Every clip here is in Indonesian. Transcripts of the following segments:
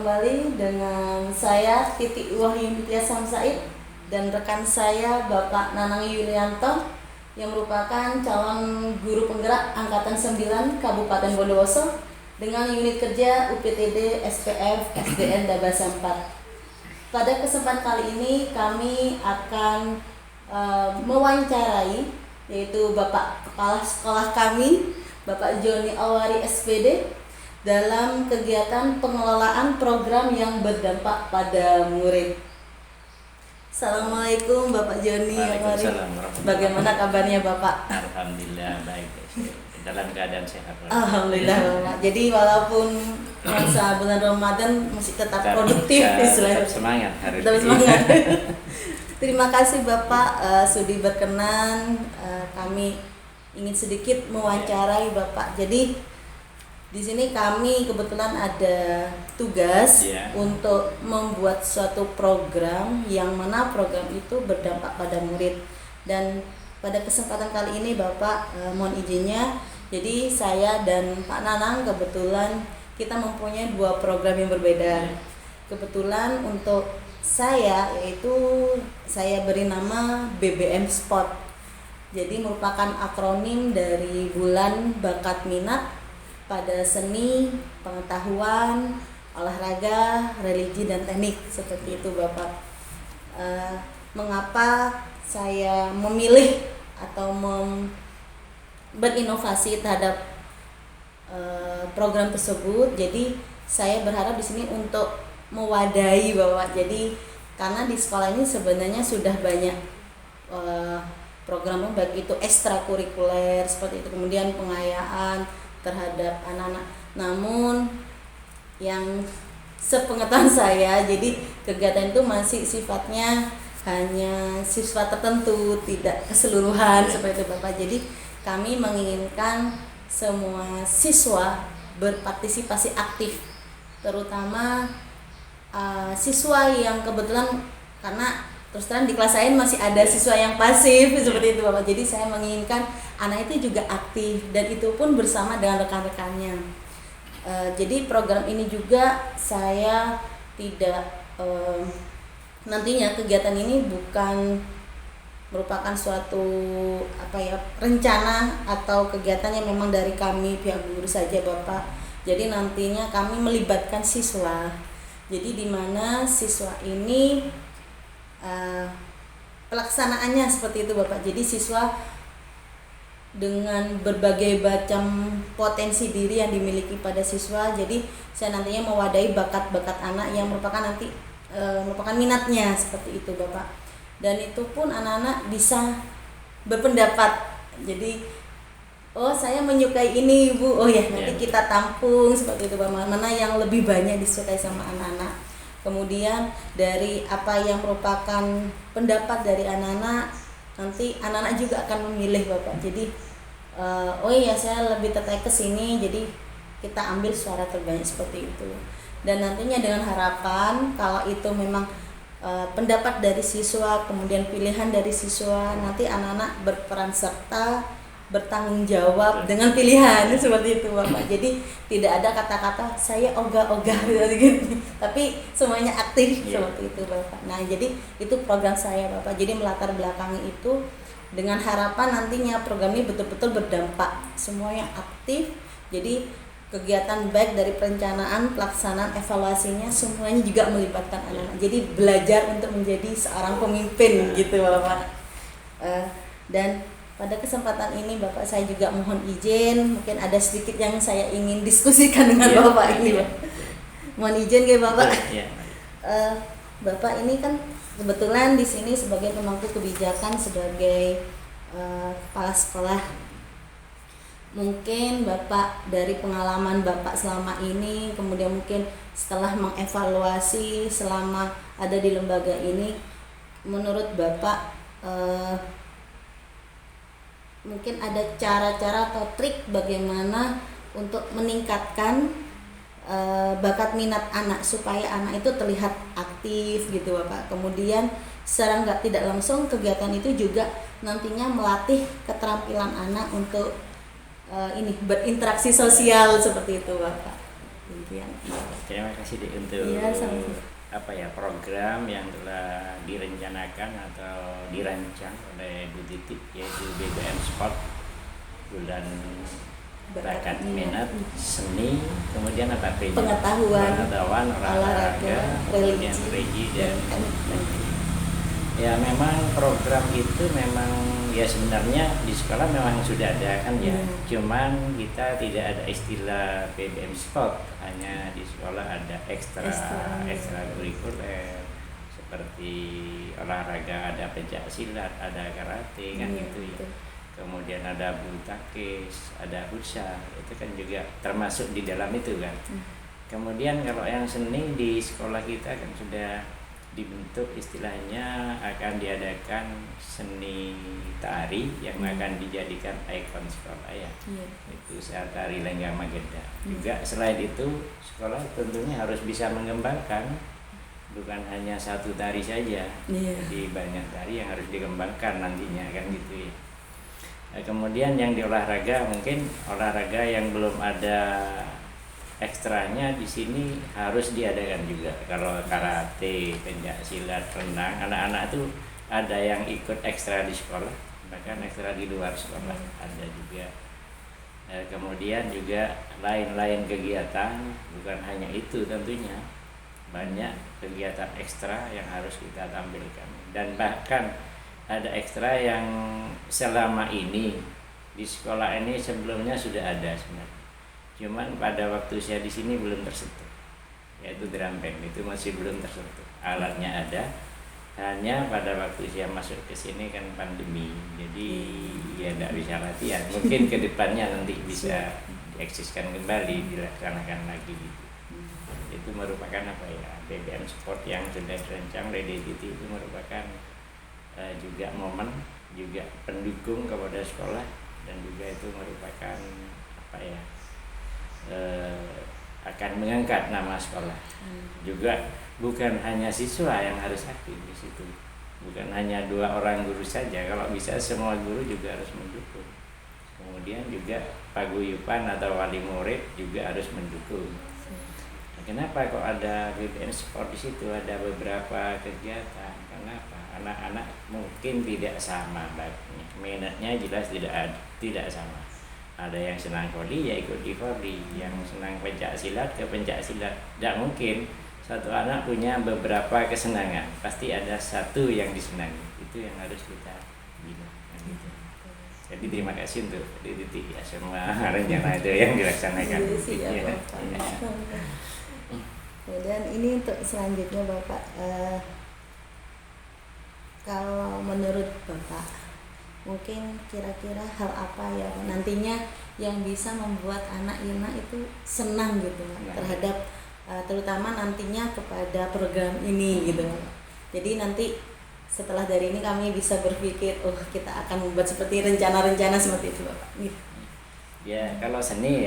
kembali dengan saya Titi Wahyuntia Samsaid dan rekan saya Bapak Nanang Yulianto yang merupakan calon guru penggerak Angkatan 9 Kabupaten Bondowoso dengan unit kerja UPTD SPF SDN Dabasa 4. Pada kesempatan kali ini kami akan mewawancarai yaitu Bapak Kepala Sekolah kami, Bapak Joni Awari SPD, dalam kegiatan pengelolaan program yang berdampak pada murid. Assalamualaikum Bapak Joni Awari. Bagaimana kabarnya Bapak? Alhamdulillah baik. Dalam keadaan sehat. Alhamdulillah Bapak. Jadi walaupun masa bulan Ramadan masih tetap produktif istilahnya. Tetap semangat harus. Tetap semangat. Terima kasih Bapak sudi berkenan kami ingin sedikit mewawancarai Bapak. Jadi di sini kami kebetulan ada tugas untuk membuat suatu program yang mana program itu berdampak pada murid. Dan pada kesempatan kali ini Bapak mohon izinnya, jadi saya dan Pak Nanang kebetulan kita mempunyai dua program yang berbeda. Kebetulan untuk saya yaitu saya beri nama BBM Sport. Jadi merupakan akronim dari Bulan Bakat Minat pada seni, pengetahuan, olahraga, religi, dan teknik, seperti itu Bapak. Mengapa saya memilih atau berinovasi terhadap program tersebut? Jadi saya berharap di sini untuk mewadahi Bapak. Jadi karena di sekolah ini sebenarnya sudah banyak program baik itu ekstrakurikuler seperti itu, kemudian pengayaan terhadap anak-anak. Namun yang sepengetahuan saya, jadi kegiatan itu masih sifatnya hanya siswa tertentu, tidak keseluruhan seperti itu Bapak. Jadi kami menginginkan semua siswa berpartisipasi aktif, terutama siswa yang kebetulan, karena terus terang di kelas lain masih ada siswa yang pasif seperti itu Bapak. Jadi saya menginginkan anak itu juga aktif dan itu pun bersama dengan rekan-rekannya. Jadi program ini juga saya tidak nantinya kegiatan ini bukan merupakan suatu rencana atau kegiatan yang memang dari kami pihak guru saja Bapak. Jadi nantinya kami melibatkan siswa. Jadi di mana siswa ini pelaksanaannya seperti itu Bapak. Jadi siswa dengan berbagai macam potensi diri yang dimiliki pada siswa, jadi saya nantinya mewadahi bakat-bakat anak yang merupakan nanti merupakan minatnya seperti itu Bapak. Dan itu pun anak-anak bisa berpendapat. Jadi saya menyukai ini Ibu, nanti kita tampung seperti itu Bapak, mana yang lebih banyak disukai sama anak-anak. Kemudian dari apa yang merupakan pendapat dari anak-anak, nanti anak-anak juga akan memilih Bapak. Jadi saya lebih tertarik ke sini, jadi kita ambil suara terbanyak seperti itu. Dan nantinya dengan harapan kalau itu memang pendapat dari siswa, kemudian pilihan dari siswa, nanti anak-anak berperan serta, bertanggung jawab dengan pilihan seperti itu Bapak. Jadi tidak ada kata-kata saya ogah-ogah gitu, tapi semuanya aktif seperti itu Bapak. Nah jadi itu program saya Bapak. Jadi melatar belakangi itu dengan harapan nantinya program ini betul-betul berdampak, semuanya aktif. Jadi kegiatan baik dari perencanaan, pelaksanaan, evaluasinya semuanya juga melibatkan anak-anak. Jadi belajar untuk menjadi seorang pemimpin gitu Bapak. Dan pada kesempatan ini Bapak saya juga mohon izin, mungkin ada sedikit yang saya ingin diskusikan dengan Bapak ini. Mohon izin ya Bapak. Bapak ini kan kebetulan di sini sebagai pemangku kebijakan, sebagai kepala sekolah. Mungkin Bapak dari pengalaman Bapak selama ini, kemudian mungkin setelah mengevaluasi selama ada di lembaga ini, menurut Bapak mungkin ada cara-cara atau trik bagaimana untuk meningkatkan bakat minat anak supaya anak itu terlihat aktif gitu Bapak. Kemudian secara tidak langsung kegiatan itu juga nantinya melatih keterampilan anak untuk berinteraksi sosial seperti itu Bapak. Itu yang Terima kasih Dik untuk Iya, sama-sama. program yang telah direncanakan atau dirancang oleh Bu Titi, yaitu BBM Sport bulan bakat minat seni, kemudian apa pengetahuan olahraga, kemudian religi dan ya memang program itu memang ya sebenarnya di sekolah memang sudah ada kan ya, cuman kita tidak ada istilah BBM Sport, hanya di sekolah ada ekstra kurikuler seperti olahraga, ada pencak silat, ada karate kan gitu ya. Kemudian ada bulu tangkis, ada futsal, itu kan juga termasuk di dalam itu kan. Kemudian kalau yang seni di sekolah kita kan sudah dibentuk istilahnya akan diadakan seni tari yang akan dijadikan ikon sekolah ya. Itu saat tari Lenggang Mageda. Juga selain itu sekolah tentunya harus bisa mengembangkan bukan hanya satu tari saja. Jadi banyak tari yang harus dikembangkan nantinya kan gitu ya. Kemudian yang di olahraga mungkin olahraga yang belum ada ekstranya di sini harus diadakan juga. Kalau karate, pencak silat, renang, anak-anak itu ada yang ikut ekstra di sekolah, bahkan ekstra di luar sekolah ada juga. Kemudian juga lain-lain kegiatan, bukan hanya itu tentunya, banyak kegiatan ekstra yang harus kita tampilkan. Dan bahkan ada ekstra yang selama ini di sekolah ini sebelumnya sudah ada sebenarnya. Cuman pada waktu saya di sini belum tersentuh, yaitu drum band itu masih belum tersentuh. Alatnya ada, hanya pada waktu saya masuk ke sini kan pandemi, jadi ya tidak bisa latihan. Mungkin ke depannya nanti bisa dieksiskan kembali, dilaksanakan lagi gitu. Itu merupakan BBM Sport yang sudah dirancang oleh DTT, itu merupakan juga momen, juga pendukung kepada sekolah, dan juga itu merupakan akan mengangkat nama sekolah. Juga bukan hanya siswa yang harus aktif di situ, bukan hanya 2 orang guru saja, kalau bisa semua guru juga harus mendukung. Kemudian juga paguyuban atau wali murid juga harus mendukung. Kenapa kok ada BBM Sport di situ? Ada beberapa kegiatan. Kenapa? Anak-anak mungkin tidak sama minatnya, jelas tidak sama. Ada yang senang voli ya ikut di voli, yang senang pencak silat ke pencak silat. Tidak mungkin satu anak punya beberapa kesenangan, pasti ada satu yang disenangi. Itu yang harus kita bina. Gitu. Jadi terima kasih untuk Titi ya, semua rencana itu yang dilaksanakan. Dan ini untuk selanjutnya Bapak, kalau menurut Bapak mungkin kira-kira hal apa ya nantinya yang bisa membuat anak Ina itu senang gitu terhadap terutama nantinya kepada program ini gitu. Jadi nanti setelah dari ini kami bisa berpikir kita akan membuat seperti rencana-rencana seperti itu Bapak gitu. Ya kalau seni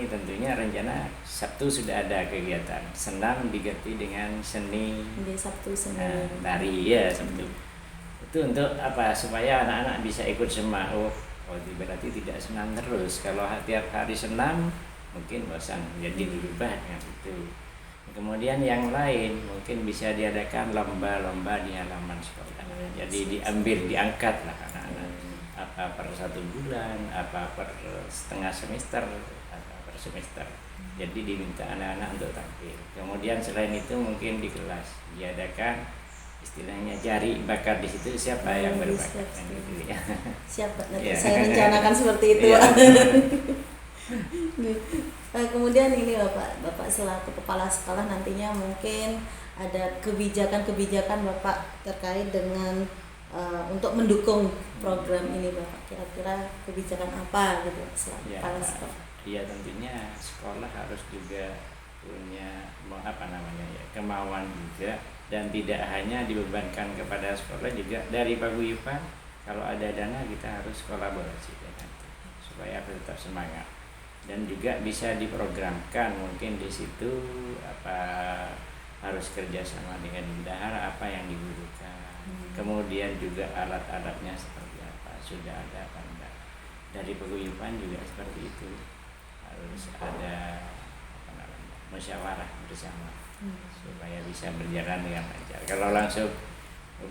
tentunya rencana Sabtu sudah ada kegiatan senam diganti dengan seni. Sabtu seni tari ya Sabtu. Itu untuk supaya anak-anak bisa ikut semua. Berarti tidak senam terus. Kalau tiap hari senam mungkin bosan, jadi dirubah dengan itu. Kemudian yang lain mungkin bisa diadakan lomba-lomba di halaman sekolah. Jadi diangkat lah anak-anak. Apa per 1 bulan, apa per setengah semester, apa per semester. Jadi diminta anak-anak untuk tampil. Kemudian selain itu mungkin di kelas diadakan istilahnya cari bakat di situ, siapa yang berbakat gitu ya. Siapa nanti saya rencanakan seperti itu. Kemudian ini Bapak selaku kepala sekolah nantinya mungkin ada kebijakan Bapak terkait dengan untuk mendukung program ini Bapak, kira-kira kebijakan apa gitu selaku kepala sekolah? Iya tentunya sekolah harus juga punya kemauan juga, dan tidak hanya dibebankan kepada sekolah, juga dari paguyuban kalau ada dana kita harus kolaborasi dengan itu supaya tetap semangat, dan juga bisa diprogramkan mungkin di situ harus kerjasama dengan bendahara apa yang dibutuhkan. Kemudian juga alat-alatnya seperti apa, sudah ada apa enggak. Dari paguyuban juga seperti itu, harus ada musyawarah bersama supaya bisa berjalan dengan lancar. Kalau langsung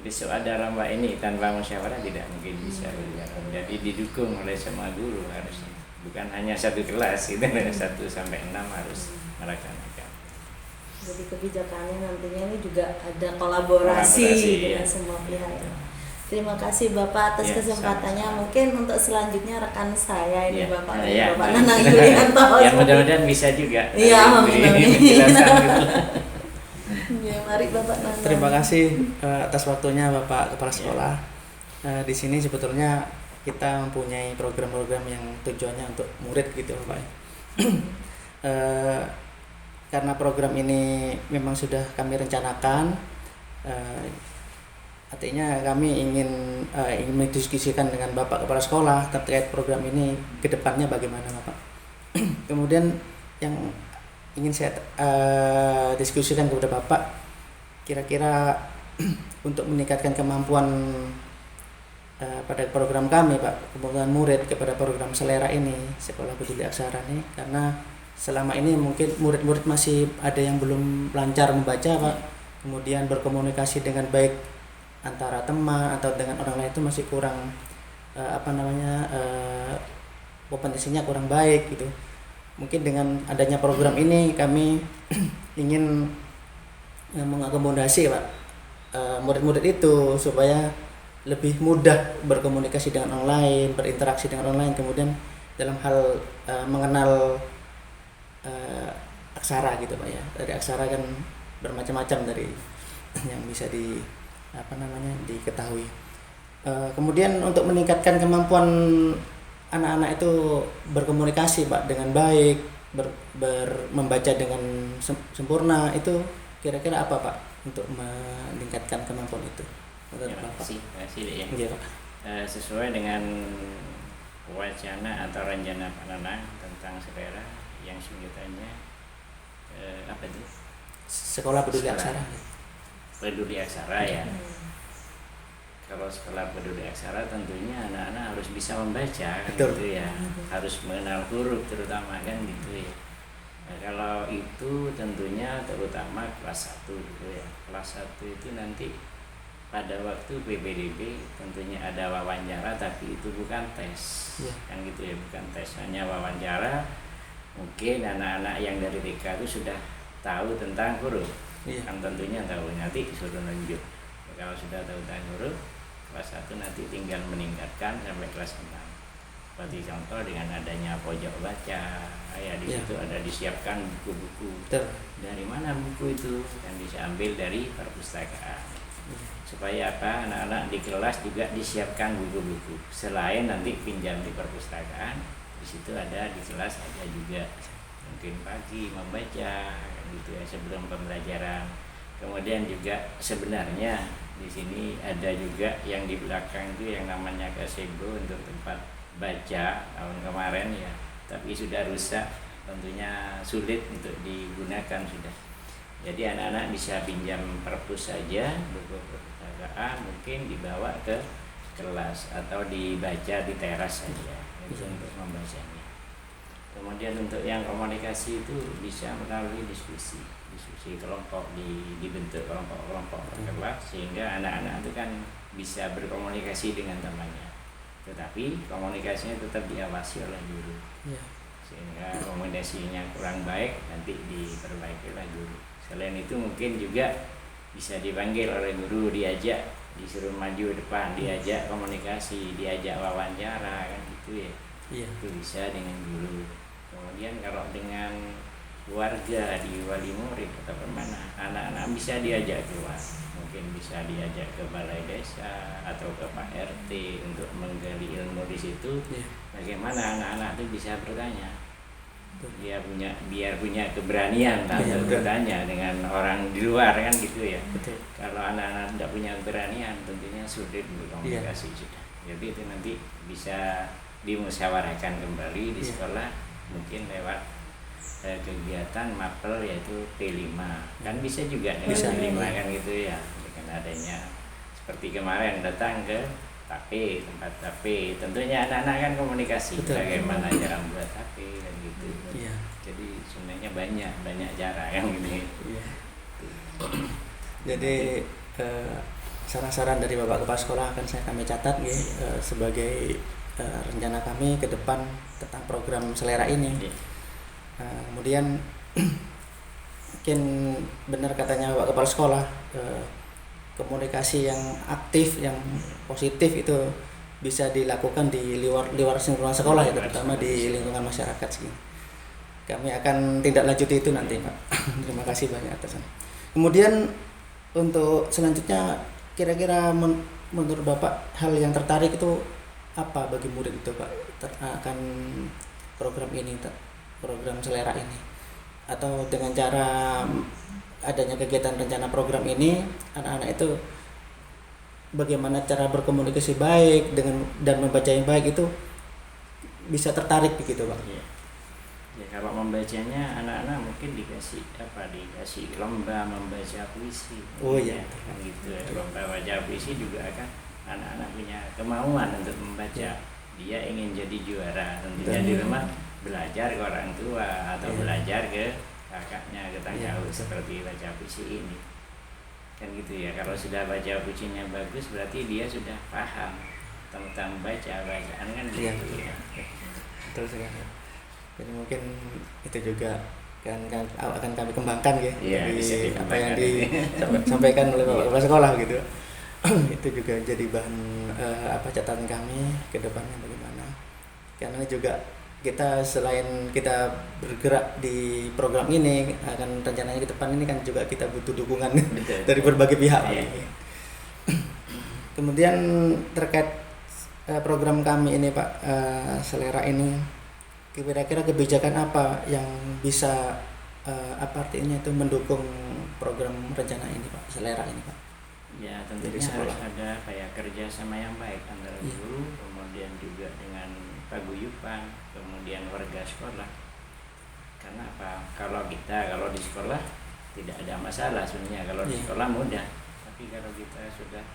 besok ada lomba ini tanpa musyawarah tidak mungkin bisa berjalan. Jadi didukung oleh semua guru harusnya, bukan hanya satu kelas gitu, 1 sampai 6 harus melaksanakan. Jadi kebijakannya nantinya ini juga ada kolaborasi dengan semua pihak. Terima kasih Bapak atas kesempatannya. Sama-sama. Mungkin untuk selanjutnya rekan saya ini Bapak Bapak Nanang Yulianto. Ya mudah-mudahan bisa juga. Iya, amin. Penjelasan. Ya, mari Bapak Nanang. Terima kasih atas waktunya Bapak Kepala Sekolah. Di sini sebetulnya kita mempunyai program-program yang tujuannya untuk murid gitu Bapak. Karena program ini memang sudah kami rencanakan, artinya kami ingin mendiskusikan dengan Bapak Kepala Sekolah terkait program ini ke depannya bagaimana Bapak. Kemudian yang ingin saya diskusikan kepada Bapak, kira-kira untuk meningkatkan kemampuan pada program kami Pak, kemampuan murid kepada program Selera ini, Sekolah Peduli Aksara ini, karena selama ini mungkin murid-murid masih ada yang belum lancar membaca Pak, kemudian berkomunikasi dengan baik antara teman atau dengan orang lain itu masih kurang kompetensinya kurang baik gitu. Mungkin dengan adanya program ini kami ingin mengakomodasi Pak murid-murid itu supaya lebih mudah berkomunikasi dengan orang lain, berinteraksi dengan orang lain, kemudian dalam hal mengenal aksara gitu Pak ya. Dari aksara kan bermacam-macam dari yang bisa diketahui. Kemudian untuk meningkatkan kemampuan anak-anak itu berkomunikasi Pak dengan baik, membaca dengan sempurna, itu kira-kira apa Pak untuk meningkatkan kemampuan itu? Terima kasih ya. Ya, Pak. Sesuai dengan wacana atau rencana Pak Nanang tentang Selera yang singkatannya apa itu? Sekolah Peduli Aksara. Peduli Aksara ya. Kalau Sekolah Peduli Aksara tentunya anak-anak harus bisa membaca kan gitu ya. Harus mengenal huruf terutama kan gitu ya. Nah, kalau itu tentunya terutama kelas 1 gitu ya. Kelas 1 itu nanti pada waktu PPDB tentunya ada wawancara, tapi itu bukan tes kan gitu ya, bukan tes, hanya wawancara. Mungkin anak-anak yang dari TK itu sudah tahu tentang huruf kan tentunya tahu, nanti disuruh nunjuk. Kalau sudah tahu tentang huruf kelas 1 nanti tinggal meningkatkan sampai kelas 6. Seperti contoh dengan adanya pojok baca ya, di situ ada disiapkan buku-buku. Dari mana buku itu? Yang bisa ambil dari perpustakaan. Supaya apa? Anak-anak di kelas juga disiapkan buku-buku. Selain nanti pinjam di perpustakaan, di situ ada, di kelas ada juga. Mungkin pagi membaca gitu ya sebelum pembelajaran. Kemudian juga sebenarnya di sini ada juga yang di belakang itu yang namanya gazebo untuk tempat baca tahun kemarin ya, tapi sudah rusak, tentunya sulit untuk digunakan sudah. Jadi anak-anak bisa pinjam perpus saja, buku perpustakaan mungkin dibawa ke kelas atau dibaca di teras saja untuk membacanya. Kemudian untuk yang komunikasi itu bisa melalui diskusi kelompok, dibentuk kelompok-kelompok per kelas sehingga anak-anak itu kan bisa berkomunikasi dengan temannya. Tetapi komunikasinya tetap diawasi oleh guru. Sehingga komunikasinya kurang baik nanti diperbaiki oleh guru. Selain itu mungkin juga bisa dipanggil oleh guru, diajak, disuruh maju depan, diajak komunikasi, diajak wawancara kan gitu ya. Itu bisa dengan guru. Kemudian kalau dengan warga di wali murid atau kemana, anak-anak bisa diajak keluar, mungkin bisa diajak ke balai desa atau ke Pak RT untuk menggali ilmu di situ. Bagaimana anak-anak itu bisa bertanya, biar punya keberanian untuk bertanya dengan orang di luar kan gitu ya. Kalau anak-anak tidak punya keberanian tentunya sulit berkomunikasi sudah. Jadi itu nanti bisa dimusyawarahkan kembali di sekolah, mungkin lewat kegiatan mapel yaitu P5 kan bisa juga dengan P5 kan gitu ya, dengan adanya seperti kemarin datang ke tape, tempat tape. Tentunya anak-anak kan komunikasi. Betul. Bagaimana cara membuat tape dan gitu. Iya. Jadi sebenarnya banyak cara yang gitu. Iya. Jadi saran-saran dari Bapak Kepala Sekolah akan kami catat sebagai rencana kami ke depan tentang program Selera ini. Iya. Kemudian mungkin benar katanya Bapak Kepala Sekolah, komunikasi yang aktif, yang positif itu bisa dilakukan di luar lingkungan sekolah ya, terutama di lingkungan masyarakat sih. Kami akan tindak lanjuti itu nanti, Pak. Terima kasih banyak atas. Kemudian untuk selanjutnya, kira-kira menurut Bapak hal yang tertarik itu apa bagi murid itu, Pak, akan program ini, program Selera ini, atau dengan cara adanya kegiatan rencana program ini, anak-anak itu bagaimana cara berkomunikasi baik dan membaca yang baik itu bisa tertarik begitu, Pak? Ya. Ya, kalau membacanya anak-anak mungkin dikasih lomba membaca puisi. Oh iya. Ya, gitu. Lomba baca puisi juga akan anak-anak punya kemauan untuk membaca. Dia ingin jadi juara, tentunya di rumah belajar ke orang tua atau belajar ke kakaknya, ke tangga seperti baca puisi ini. Kan gitu ya. Kalau sudah baca puisinya bagus berarti dia sudah paham tentang bacaan kan gitu ya. Betul sekali. Jadi mungkin itu juga akan kami kembangkan ya, dari apa yang disampaikan oleh Bapak Kepala Sekolah gitu. Itu juga jadi bahan catatan kami ke depannya bagaimana. Karena juga kita selain kita bergerak di program ini, akan rencananya ke depan ini kan juga kita butuh dukungan dari berbagai pihak. Kemudian terkait program kami ini, Pak, Selera ini, kira-kira kebijakan apa yang bisa artinya itu mendukung program rencana ini, Pak, Selera ini, Pak? Ya, tentunya harus ada kerja sama yang baik antara guru, kemudian juga dengan paguyuban, kemudian warga sekolah. Karena apa? Kalau di sekolah tidak ada masalah sebenarnya, kalau di sekolah mudah. Tapi kalau kita sudah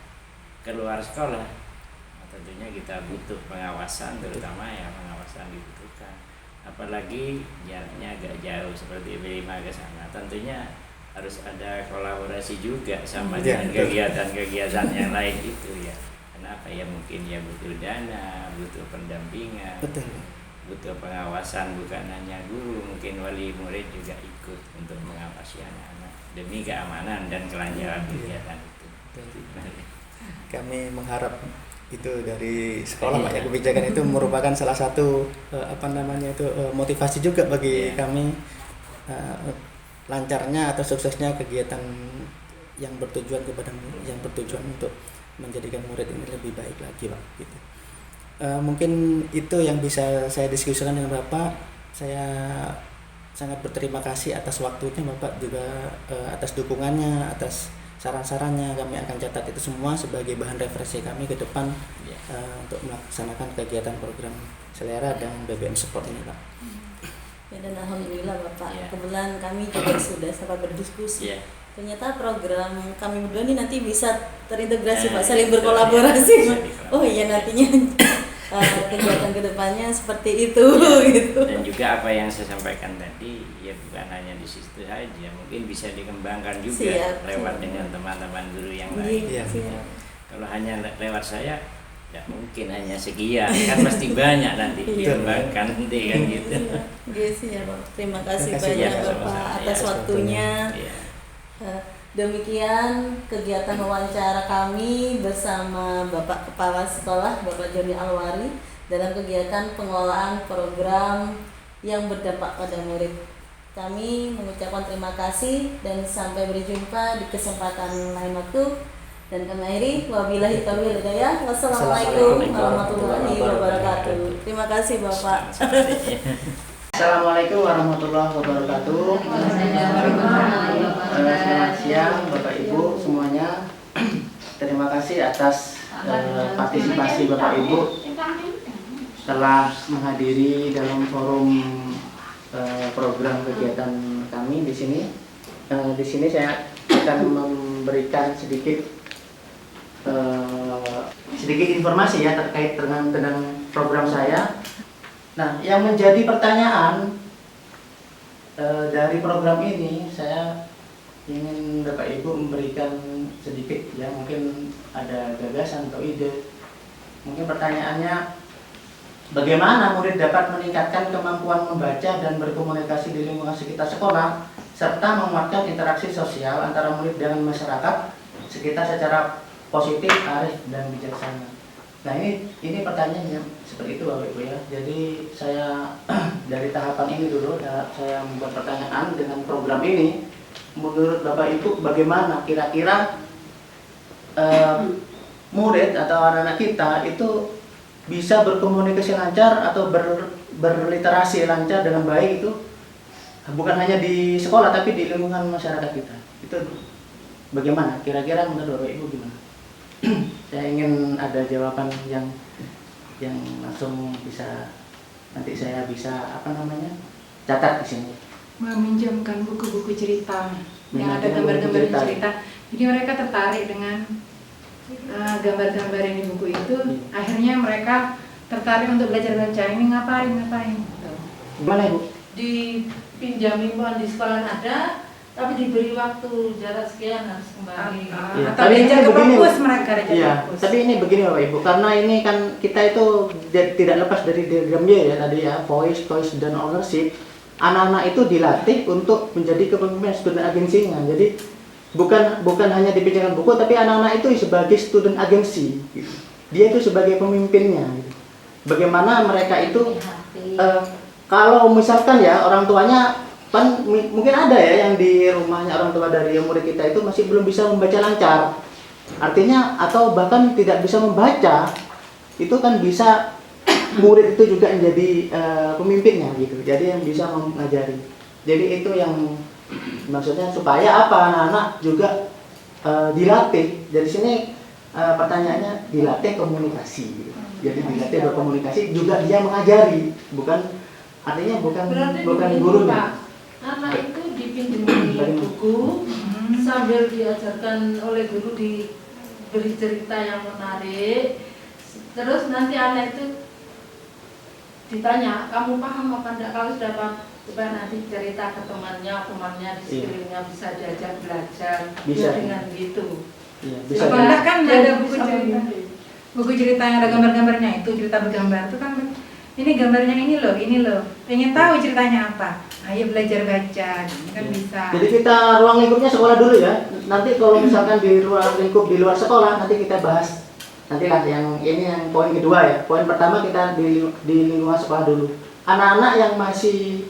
keluar sekolah, tentunya kita butuh pengawasan, terutama ya pengawasan dibutuhkan. Apalagi jaraknya agak jauh seperti B5 ke sana, tentunya harus ada kolaborasi juga sama dengan kegiatan-kegiatan yang lain itu ya. Kenapa ya, mungkin ya butuh dana, butuh pendampingan, butuh pengawasan, bukan hanya guru, mungkin wali murid juga ikut untuk mengawasi anak-anak demi keamanan dan kelancaran kegiatan itu. Kami mengharap itu dari sekolah, Pak, ya, kebijakan itu merupakan salah satu motivasi juga bagi kami, lancarnya atau suksesnya kegiatan yang bertujuan untuk menjadikan murid ini lebih baik lagi, Pak, gitu. Mungkin itu yang bisa saya diskusikan dengan Bapak. Saya sangat berterima kasih atas waktunya Bapak, juga atas dukungannya, atas saran-sarannya. Kami akan catat itu semua sebagai bahan referensi kami ke depan untuk melaksanakan kegiatan program Selera dan BBM Support ini, Pak. Ya, dan alhamdulillah Bapak, kebetulan kami juga sudah sempat berdiskusi. Ternyata program kami berdua ini nanti bisa terintegrasi, Pak, saling berkolaborasi. Oh iya, nantinya kegiatan kedepannya seperti itu gitu. Dan juga apa yang saya sampaikan tadi ya bukan hanya di situ saja, mungkin bisa dikembangkan juga lewat dengan teman-teman guru yang lain. Kalau hanya lewat saya ya mungkin hanya sekian, kan pasti banyak nanti dikembangkan nanti kan gitu. Iya, Pak. Terima kasih banyak Bapak atas waktunya. Demikian kegiatan wawancara kami bersama Bapak Kepala Sekolah, Bapak Joni Alwari, dalam kegiatan pengelolaan program yang berdampak pada murid. Kami mengucapkan terima kasih dan sampai berjumpa di kesempatan lain waktu. Dan kami akhiri, wabillahi taufiq wal hidayah. Wassalamualaikum warahmatullahi wabarakatuh. Terima kasih Bapak. Assalamualaikum warahmatullahi wabarakatuh. Selamat siang Bapak Ibu semuanya. Terima kasih atas partisipasi Bapak Ibu telah menghadiri dalam forum program kegiatan kami di sini. Di sini saya akan memberikan sedikit sedikit informasi ya terkait dengan program saya. Nah, yang menjadi pertanyaan dari program ini, saya ingin Bapak Ibu memberikan sedikit ya, mungkin ada gagasan atau ide. Mungkin pertanyaannya, bagaimana murid dapat meningkatkan kemampuan membaca dan berkomunikasi di lingkungan sekitar sekolah, serta menguatkan interaksi sosial antara murid dengan masyarakat sekitar secara positif, arif, dan bijaksana. Nah, ini pertanyaannya seperti itu Bapak Ibu ya. Jadi saya dari tahapan ini dulu saya membuat pertanyaan dengan program ini. Menurut Bapak Ibu bagaimana kira-kira murid atau anak-anak kita itu bisa berkomunikasi lancar atau berliterasi lancar dengan baik, itu bukan hanya di sekolah tapi di lingkungan masyarakat kita. Itu bagaimana? Kira-kira menurut Bapak Ibu gimana? Saya ingin ada jawaban yang langsung bisa, nanti saya bisa catat di sini. Meminjamkan buku-buku cerita yang ada gambar-gambar cerita. Jadi mereka tertarik dengan gambar-gambar yang di buku itu. Akhirnya mereka tertarik untuk belajar baca. Ini ngapain? Gimana Ibu? Dipinjami di sekolah ada, tapi diberi waktu jarak sekian harus kembali. Ya, Atau belajar ke perpus mereka. Iya, tapi ini begini Bapak Ibu, karena ini kan kita itu tidak lepas dari diagram Y ya tadi ya, voice, dan ownership. Anak-anak itu dilatih untuk menjadi kepemimpinan student agency-nya. Jadi bukan hanya dipinjamkan buku, tapi anak-anak itu sebagai student agency. Gitu. Dia itu sebagai pemimpinnya. Gitu. Bagaimana mereka itu, kalau misalkan ya orang tuanya, kan mungkin ada ya yang di rumahnya orang tua dari murid kita itu masih belum bisa membaca lancar. Artinya atau bahkan tidak bisa membaca, itu kan bisa murid itu juga menjadi pemimpinnya gitu. Jadi yang bisa mengajari. Jadi itu yang maksudnya supaya apa, anak-anak juga dilatih. Dari sini pertanyaannya dilatih komunikasi gitu. Jadi dilatih berkomunikasi juga dia mengajari, artinya bukan gurunya. Anak itu dipinjami buku sambil diajarkan oleh guru, diberi cerita yang menarik. Terus nanti anak itu ditanya, kamu paham apa enggak? Kalau sudah paham, coba nanti cerita ke temannya di sekelilingnya, bisa diajak belajar. Bisa dengan gitu. Iya, bisa. Kan ada buku cerita. Buku cerita yang ada gambar-gambarnya itu, cerita bergambar itu kan, ini gambarnya ini loh. Pengen tahu ceritanya apa? Ayo belajar baca, ini kan bisa. Jadi kita ruang lingkupnya sekolah dulu ya. Nanti kalau misalkan di ruang lingkup di luar sekolah nanti kita bahas. Nantilah yang poin kedua ya. Poin pertama kita di lingkungan sekolah dulu. Anak-anak yang masih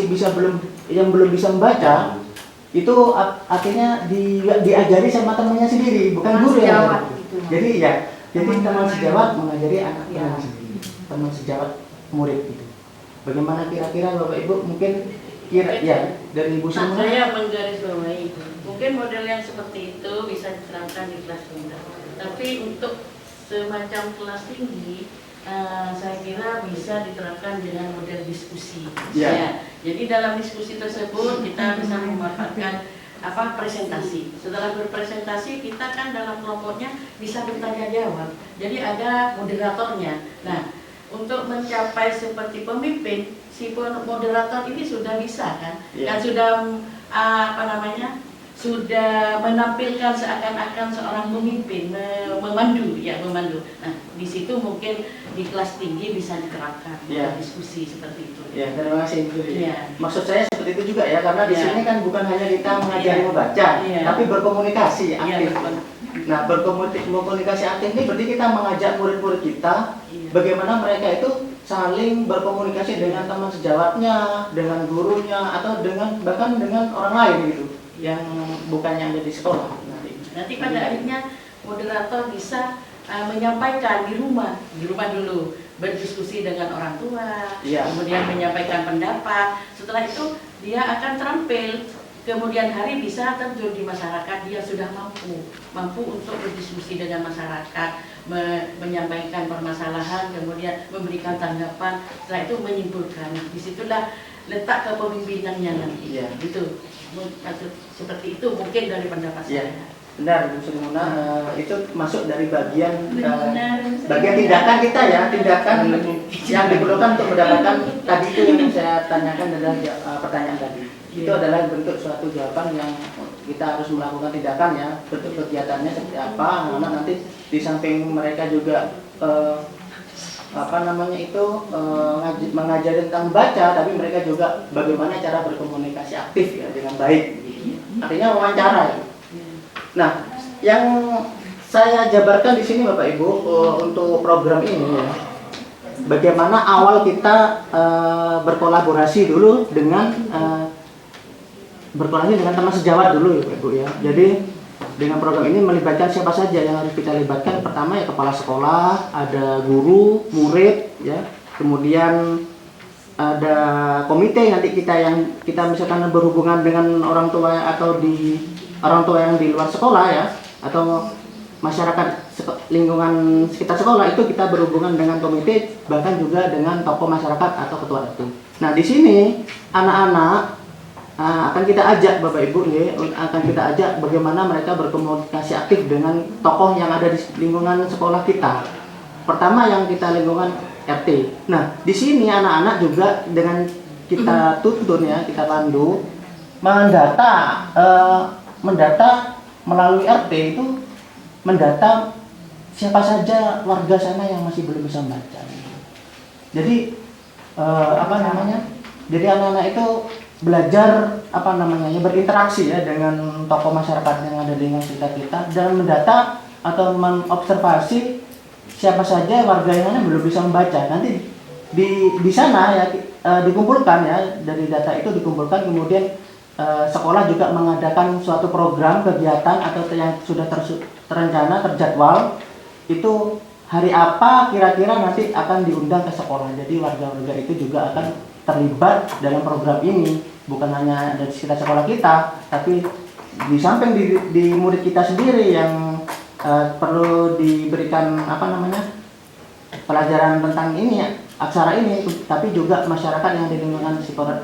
belum bisa membaca itu artinya diajari sama temannya sendiri, bukan guru ya. Jadi teman sejawat mengajari anak-anak sendiri. Teman sejawat murid itu. Bagaimana kira-kira Bapak Ibu mungkin dari Ibu semua? Saya menggarisbawahi mungkin model yang seperti itu bisa diterapkan di kelas rendah. Tapi untuk semacam kelas tinggi, saya kira bisa diterapkan dengan model diskusi. Ya. Jadi dalam diskusi tersebut kita bisa memanfaatkan presentasi. Setelah berpresentasi kita kan dalam kelompoknya bisa bertanya jawab. Jadi ada moderatornya. Nah, untuk mencapai seperti pemimpin, si moderator ini sudah bisa kan, kan sudah sudah menampilkan seakan-akan seorang pemimpin, memandu. Nah, di situ mungkin di kelas tinggi bisa diterapkan diskusi seperti itu. Ya, terima kasih Bu. Maksud saya seperti itu juga ya, karena di sini kan bukan hanya kita mengajari membaca, tapi berkomunikasi aktif. Nah, berkomunikasi aktif ini berarti kita mengajak murid-murid kita bagaimana mereka itu saling berkomunikasi dengan teman sejawatnya, dengan gurunya, atau bahkan dengan orang lain gitu, yang bukannya ada di sekolah. Nanti pada akhirnya moderator bisa menyampaikan di rumah dulu, berdiskusi dengan orang tua, kemudian menyampaikan pendapat. Setelah itu dia akan terampil. Kemudian hari bisa terjun di masyarakat, dia sudah mampu untuk berdiskusi dengan masyarakat, menyampaikan permasalahan, kemudian memberikan tanggapan, setelah itu menyimpulkan. Nah, disitulah letak kepemimpinannya nanti. Gitu. Seperti itu mungkin dari pendapat saya. Benar, Bu Sri Muna, itu masuk dari bagian tindakan kita ya, tindakan yang diperlukan untuk mendapatkan tadi itu yang saya tanyakan adalah pertanyaan tadi. Itu adalah bentuk suatu jawaban yang kita harus melakukan tindakan ya, bentuk kegiatannya seperti apa. Anak-anak nanti di samping mereka juga mengajari tentang baca, tapi mereka juga bagaimana cara berkomunikasi aktif ya dengan baik. Artinya wawancara. Ya. Nah, yang saya jabarkan di sini Bapak Ibu untuk program ini ya, bagaimana awal kita berkolaborasi dulu dengan teman sejawat dulu ya Bapak Ibu ya. Jadi dengan program ini melibatkan siapa saja yang harus kita libatkan. Pertama ya kepala sekolah, ada guru, murid ya. Kemudian ada komite nanti kita misalkan berhubungan dengan orang tua atau orang tua yang di luar sekolah ya, atau masyarakat lingkungan sekitar sekolah, itu kita berhubungan dengan komite, bahkan juga dengan tokoh masyarakat atau ketua RT. Nah di sini anak-anak akan kita ajak Bapak Ibu ya, akan kita ajak bagaimana mereka berkomunikasi aktif dengan tokoh yang ada di lingkungan sekolah kita. Pertama yang kita lingkungan RT. Nah di sini anak-anak juga dengan kita tuntun ya, kita pandu mendata melalui RT itu, mendata siapa saja warga sana yang masih belum bisa membaca. Jadi jadi anak-anak itu belajar berinteraksi ya dengan tokoh masyarakat yang ada di lingkungan sekitar kita, dan mendata atau mengobservasi siapa saja warga yang belum bisa membaca. Nanti di sana ya dikumpulkan ya, dari data itu dikumpulkan, kemudian sekolah juga mengadakan suatu program kegiatan atau yang sudah terencana, terjadwal, itu hari apa kira-kira nanti akan diundang ke sekolah. Jadi warga-warga itu juga akan terlibat dalam program ini, bukan hanya dari sekitar sekolah kita, tapi di samping di murid kita sendiri yang perlu diberikan pelajaran tentang ini ya, aksara ini, tapi juga masyarakat yang di lingkungan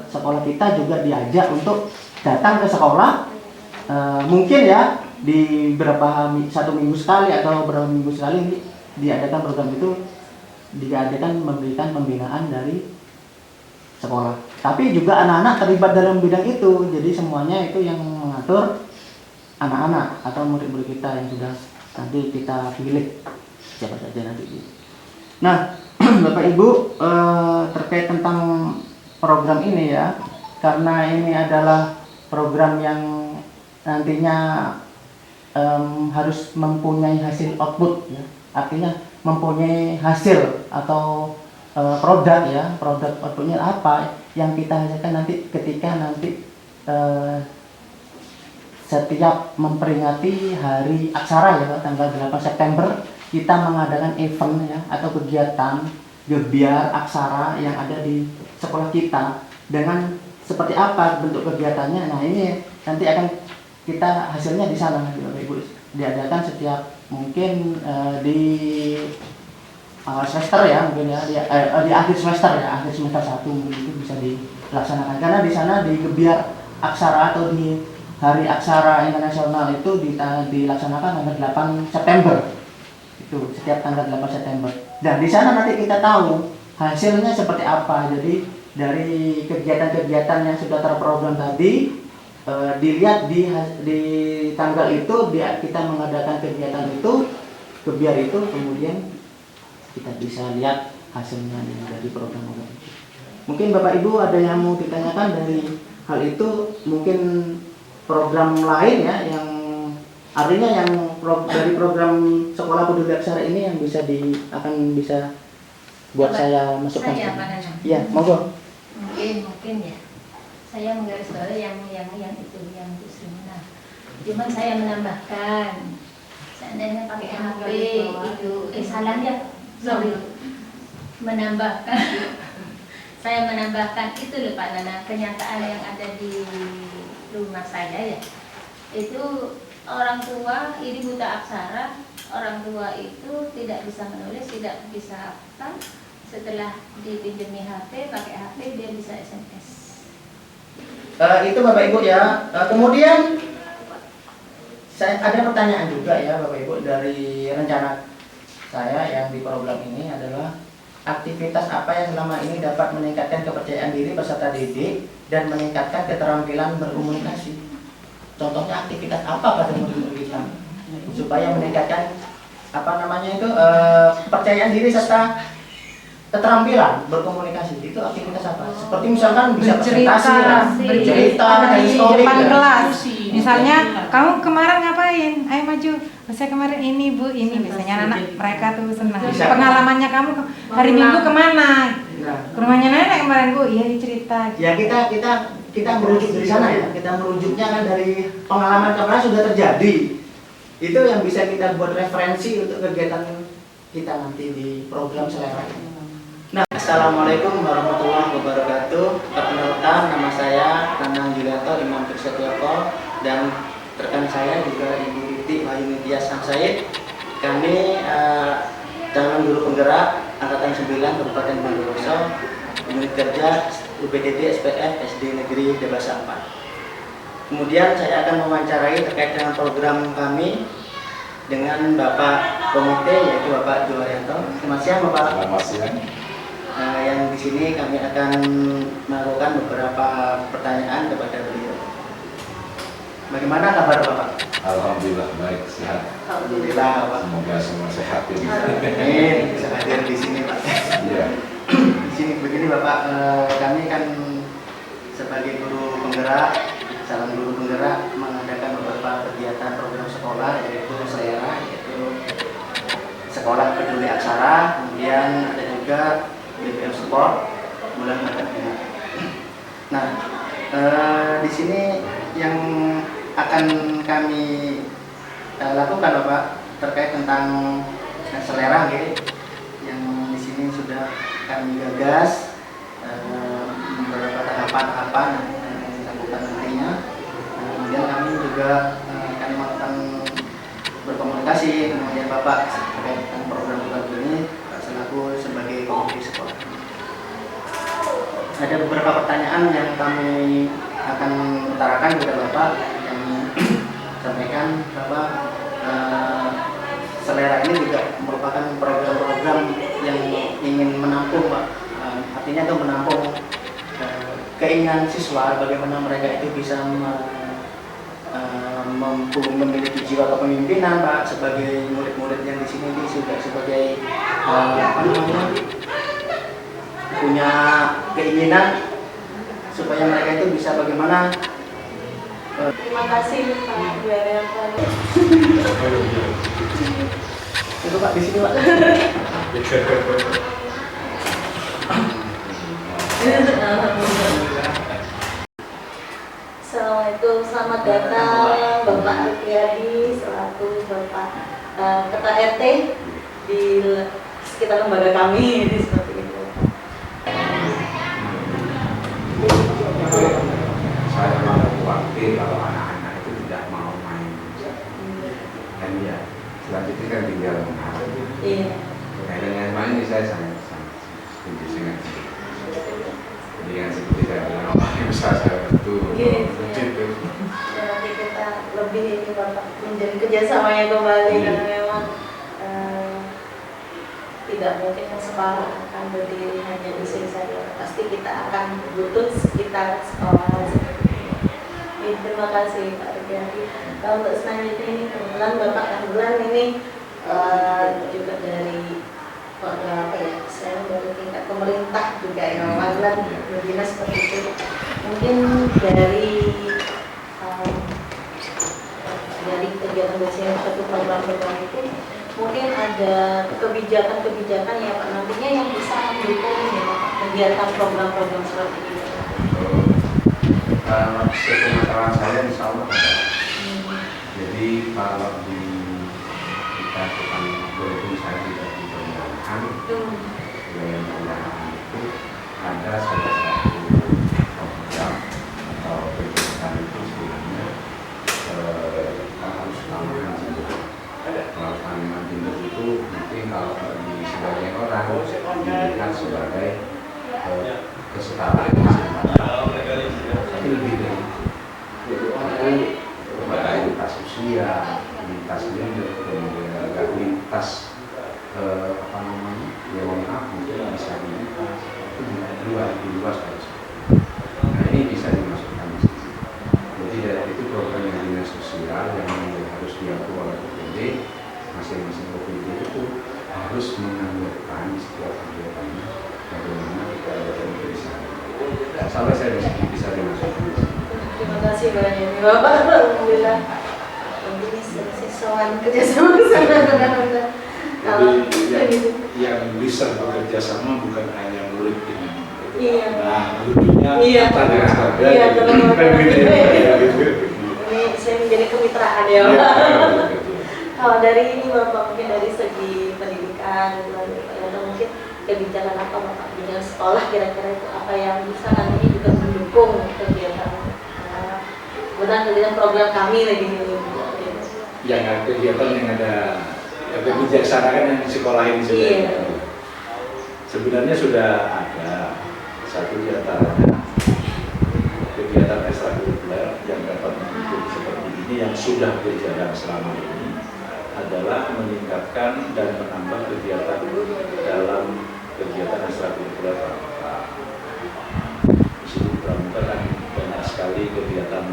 sekolah kita juga diajak untuk datang ke sekolah, mungkin ya di satu minggu sekali atau beberapa minggu sekali diadakan program itu, memberikan pembinaan dari sekolah. Tapi juga anak-anak terlibat dalam bidang itu, jadi semuanya itu yang mengatur anak-anak atau murid-murid kita yang sudah nanti kita pilih siapa saja nanti. Nah Bapak Ibu, terkait tentang program ini ya, karena ini adalah program yang nantinya harus mempunyai hasil output ya, artinya mempunyai hasil atau produk ya, produk outputnya apa yang kita hasilkan nanti ketika setiap memperingati Hari Aksara ya, tanggal 8 September kita mengadakan event ya atau kegiatan gebiar aksara yang ada di sekolah kita. Dengan seperti apa bentuk kegiatannya, nah ini nanti akan kita hasilnya di sana Bapak Ibu, diadakan setiap mungkin di awal semester ya, mungkin ya di akhir semester ya, akhir semester 1 mungkin itu bisa dilaksanakan, karena di sana di gebiar aksara atau di Hari Aksara Internasional itu dilaksanakan tanggal 8 September itu, setiap tanggal 8 September. Dan di sana nanti kita tahu hasilnya seperti apa. Jadi dari kegiatan-kegiatan yang sudah terprogram tadi, dilihat di tanggal itu kita mengadakan kegiatan itu, kebiar itu, kemudian kita bisa lihat hasilnya dari program itu. Mungkin Bapak Ibu ada yang mau ditanyakan dari hal itu, mungkin program lain ya, yang artinya yang dari program Sekolah Peduli Aksara ini yang akan bisa buat saya masukkan. Iya, monggo. Mungkin ya. Saya menggarisbawahi yang itu semua. Cuman saya menambahkan, seandainya pakai HP itu salah ya. Sorry. Menambahkan. Saya menambahkan itu loh Pak Nana, kenyataan yang ada di rumah saya ya. Itu orang tua ini buta aksara, orang tua itu tidak bisa menulis, tidak bisa apa. Setelah dipinjami HP, pakai HP dia bisa SMS. Itu Bapak Ibu ya. Kemudian saya ada pertanyaan juga ya Bapak Ibu, dari rencana saya yang di program ini adalah aktivitas apa yang selama ini dapat meningkatkan kepercayaan diri peserta didik dan meningkatkan keterampilan berkomunikasi. Contohnya aktivitas apa pada murid-murid kita supaya meningkatkan kepercayaan diri serta keterampilan berkomunikasi. Itu aktivitas apa? Seperti misalkan bisa bercerita di depan ya. kelas. Misalnya kamu kemarin ngapain? Ayo maju. Saya kemarin ini Bu, ini biasanya anak mereka tuh senang. Bisa. Pengalamannya kamu hari Minggu kemana? Nah, Ke rumahnya nenek kemarin Bu, iya cerita. ya kita merujuk dari sana ya. Kita merujuknya kan dari pengalaman karena sudah terjadi. Itu yang bisa kita buat referensi untuk kegiatan kita nanti di program Selera ini. Nah, assalamualaikum warahmatullahi wabarakatuh. Perkenalkan, nama saya Nanang Julianto Imam Firsatyoko dan rekan saya juga Ibu Riti Wahyunidya Samsaid. Kami calon guru penggerak angkatan 9 Kabupaten Bondowoso, unit kerja UPDD SPF SD Negeri Dewasa 4. Kemudian saya akan mewawancarai terkait dengan program kami dengan Bapak Komite, yaitu Bapak Juwaryanto. Selamat siang Bapak. Selamat siang. Yang di sini kami akan melakukan beberapa pertanyaan kepada beliau. Bagaimana kabar Bapak? Alhamdulillah baik, sehat. Alhamdulillah Bapak. Semoga semua sehat ya. Amin. Bisa hadir di sini Pak. Iya. Di sini begini Bapak, kami kan sebagai guru penggerak, calon guru penggerak mengadakan beberapa kegiatan program sekolah, yaitu Selera, yaitu Sekolah Peduli Aksara, kemudian ada juga BBM Sport, bulan bakat minat. Nah, di sini yang akan kami lakukan Bapak terkait tentang Selera, yang di sini sudah kami gagas beberapa tahapan-tahapan yang dilakukan nantinya. Kemudian kami juga akan melakukan berkomunikasi kemudian Bapak terkait dengan program ini selaku sebagai komite sekolah. Ada beberapa pertanyaan yang kami akan utarakan kepada Bapak, yang sampaikan Bapak. Selera ini juga merupakan program-program yang ingin menampung Pak, artinya itu menampung keinginan siswa bagaimana mereka itu bisa memiliki jiwa kepemimpinan Pak, sebagai murid-murid yang di sini juga sebagai punya keinginan supaya mereka itu bisa bagaimana. Terima kasih Pak Juwaryanto. Itu Pak di sini Pak. Assalamualaikum, selamat datang Bapak Alfiadi selaku Bapak Ketua RT di sekitar lembaga kami, jadi seperti itu. Saya malah khawatir kalau anak-anak itu tidak mau main. Dan ya, selanjutnya kan tinggal mengajar. Iya. Nah, dengan main ini saya sangat setuju dengan itu. Jadi yang seperti saya bilang, bisa saya bantu. Iya. Ya, nanti kita lebih ini Bapak menjadi kerjasamanya kembali karena memang tidak mungkin yang separuh akan berdiri hanya di sini saja. Pasti kita akan butuh sekitar sekolah. Terima kasih Pak Alfiadi. Kalau untuk selanjutnya ini kebetulan Bapak kebetulan ini juga dari saya dari tingkat pemerintah juga ya, Magelang berbina seperti itu. Mungkin dari kegiatan biasanya satu program-program itu mungkin ada kebijakan-kebijakan ya Pak nantinya yang bisa mendukung ya, kegiatan program-program seperti itu. Kalau sepengetahuan saya insya Allah ada. Jadi kalau kita bukan walaupun saya tidak di pemerintahan, wilayah pemerintahan itu ada salah satu program atau kegiatan itu sebenarnya harus tanaman tindur. Kalau tanaman tindur itu mungkin kalau di sebagian orang dilihat sebagai kesetaraan kesempatan, tapi lebih dari itu ada edukasi sosial, insya Allah saya bisa dimasuki. Terima kasih banyak Bapak. Alhamdulillah. Ini sesuatu kerjasama ke sana benar-benar. Jadi yang bisa bekerja sama bukan hanya murid ini. Iya. Nah, gurunya Iya. tanda saja. Iya, gitu. benar-benar. Ini saya menjadi kemitraan ya Iya, Pak. betul. Kalau dari ini Bapak mungkin dari segi pendidikan atau mungkin kebijakan apa Bapak dengan sekolah kira-kira itu apa yang bisa nantinya juga mendukung kegiatan kegiatan program kami lagi ini. Yang ada kegiatan yang ada kebijaksanaan yang di sekolah ini sudah. Iya. Sebenarnya sudah ada satu di antaranya kegiatan ekstrakurikuler yang dapat mendukung seperti ini yang sudah berjalan selama ini adalah meningkatkan dan menambah kegiatan dalam kegiatan ekstrakurikuler pramuka. Di situ pramuka kan banyak sekali kegiatan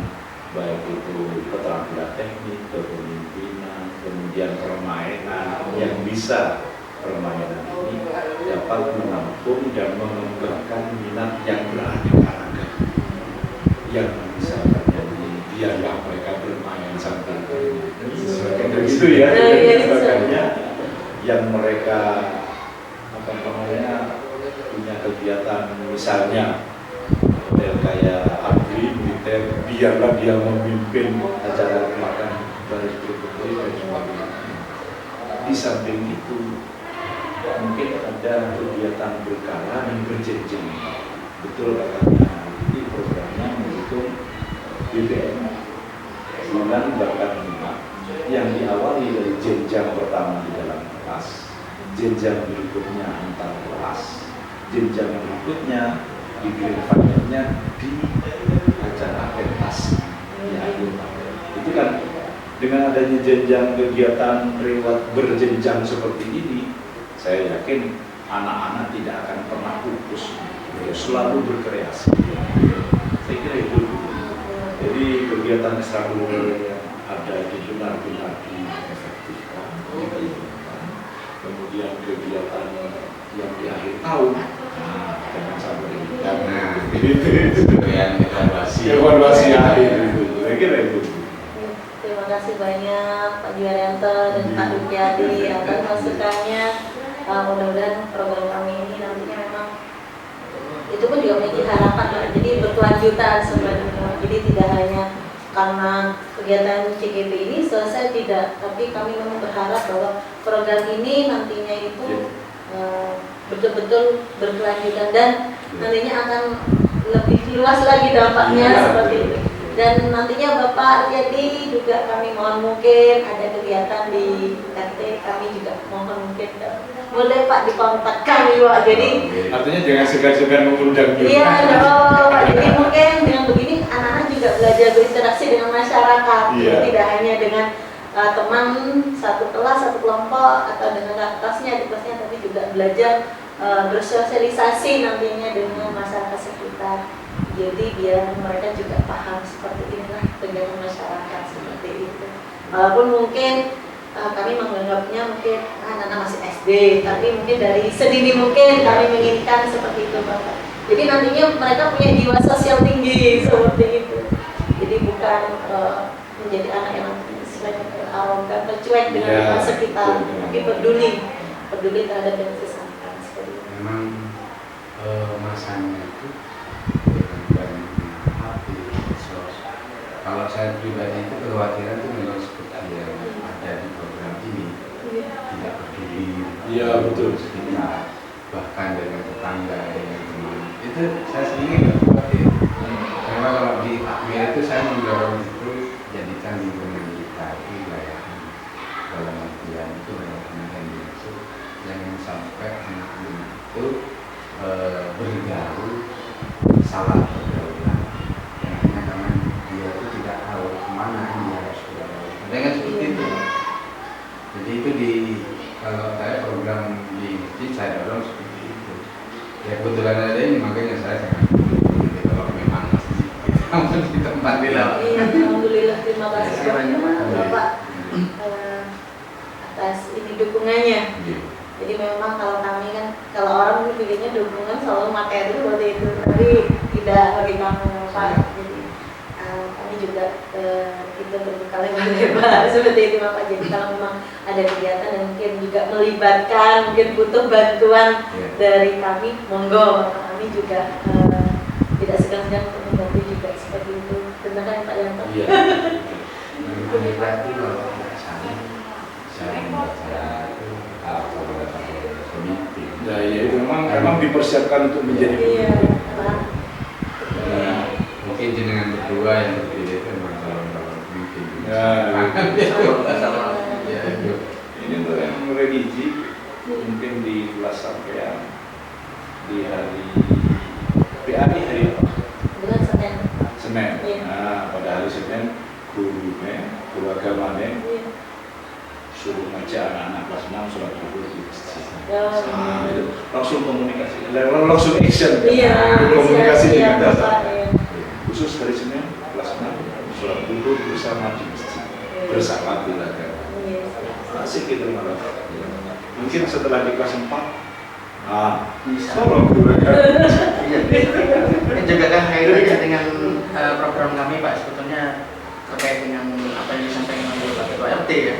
baik itu keterampilan teknik, kepemimpinan, kemudian permainan yang bisa permainan ini dapat menampung dan mengembangkan minat yang beraneka ragam yang bisa terjadi biarlah mereka bermain sambil sebagainya itu ya sebagainya yang mereka punya kegiatan misalnya model kayak abri militer biarlah dia memimpin acara makan baris berkumpul dan sebagainya. Di samping itu mungkin ada kegiatan berkala dan berjenjang. Betul katanya, ini programnya mendukung BBM dengan bakat minat yang diawali dari jenjang pertama di dalam kelas, jenjang berikutnya antar kelas, jenjang berikutnya di grand finalnya di acara pentas di akhir tahun. Itu kan dengan adanya jenjang kegiatan lewat berjenjang seperti ini, saya yakin anak-anak tidak akan pernah putus, selalu berkreasi. Saya kira itu. Jadi kegiatan ekstrakurikuler yang ada itu benar-benar diefektifkan, kemudian kegiatan yang di akhir tahun, jangan sampai karena itu yang evaluasi akhir itu. Saya kira itu. Terima kasih banyak Pak Juarianto dan Pak Dukyadi atas masukannya. Mudah-mudahan program kami ini nantinya memang itu pun juga memiliki harapan Pak. Jadi berkelanjutan sebenarnya. Jadi tidak hanya karena kegiatan CGP ini selesai tidak, tapi kami memang berharap bahwa program ini nantinya itu betul-betul berkelanjutan dan nantinya akan lebih luas lagi dampaknya seperti itu. Dan nantinya Bapak jadi juga kami mohon mungkin ada kegiatan di RT, kami juga mohon mungkin boleh Pak di kompak kami Pak. Jadi artinya jangan segan-segan mengundang juga. iya dong Pak. Jadi mungkin dengan begini anak-anak juga belajar berinteraksi dengan masyarakat. Iya. Tidak hanya dengan teman satu kelas, satu kelompok atau dengan atasnya di kelasnya, tapi juga belajar bersosialisasi nantinya dengan masyarakat sekitar. Jadi biar mereka juga paham seperti inilah kegiatan masyarakat seperti itu. Walaupun mungkin kami menganggapnya mungkin anak-anak masih SD, tapi mungkin dari sedini mungkin kami menginginkan seperti itu Bapak. Jadi nantinya mereka punya jiwa sosial tinggi seperti itu. Jadi bukan menjadi anak yang arogan, tercuek dengan sekitar, tapi peduli terhadap yang sesama seperti itu. Memang masanya itu kalau saya pribadi itu kekhawatiran itu memang seperti yang ada di program ini, tidak peduli betul sekitar, bahkan dengan tetangga, dengan teman itu saya sendiri nggak khawatir karena kalau di akmir itu saya mendorong itu jadikan lingkungan kita itu wilayah dalam artian itu yang dimaksud jangan sampai anak itu bergaul salah pergaulan yang hanya karena dia itu tidak tahu kemana dia harus bergaul. Dengan seperti itu. Jadi itu kalau saya program di masjid saya dorong seperti itu. Ya kebetulan aja ini makanya saya sangat kalau memang masjid di tempat di laut. Alhamdulillah, terima kasih banyak Bapak atas ini dukungannya. Jadi memang kalau kami kan kalau orang pikirnya dukungan selalu materi seperti itu, tapi tidak bagi kamu Pak. Jadi kami juga kita berbekal yang lebar seperti itu Bapak. Jadi kalau memang ada kegiatan dan mungkin juga melibatkan, mungkin butuh bantuan dari kami, monggo Bapak. Kami juga tidak segan-segan untuk membantu juga seperti itu. Benar kan Pak Yanto? Iya. Berarti kalau tidak salah, saya membaca itu apa komite. Ya, ya itu memang dipersiapkan untuk menjadi Iya, Pak. Mungkin jenengan berdua yang terpilih itu memang calon pemimpin. Ya, Ya, itu. ini untuk yang religi mungkin di kelas sampean di hari PAI hari apa? Bulan Senin. Senin. Iya. Nah, pada hari Senin guru agamanya suruh ngaji anak-anak kelas 6 sholat zuhur di masjid. Nah, itu langsung komunikasi, langsung action. Iya, Komunikasi iya, dengan data. Bapak, iya. Khusus hari Senin kelas 6 sholat zuhur bersama di masjid bersama guru agama. Iya. Asik gitu malah. Mungkin setelah di kelas 4 tolong guru agama. Iya. Ini juga kan kaitannya dengan program kami Pak, sebetulnya terkait dengan apa yang disampaikan oleh Pak Ketua RT ya.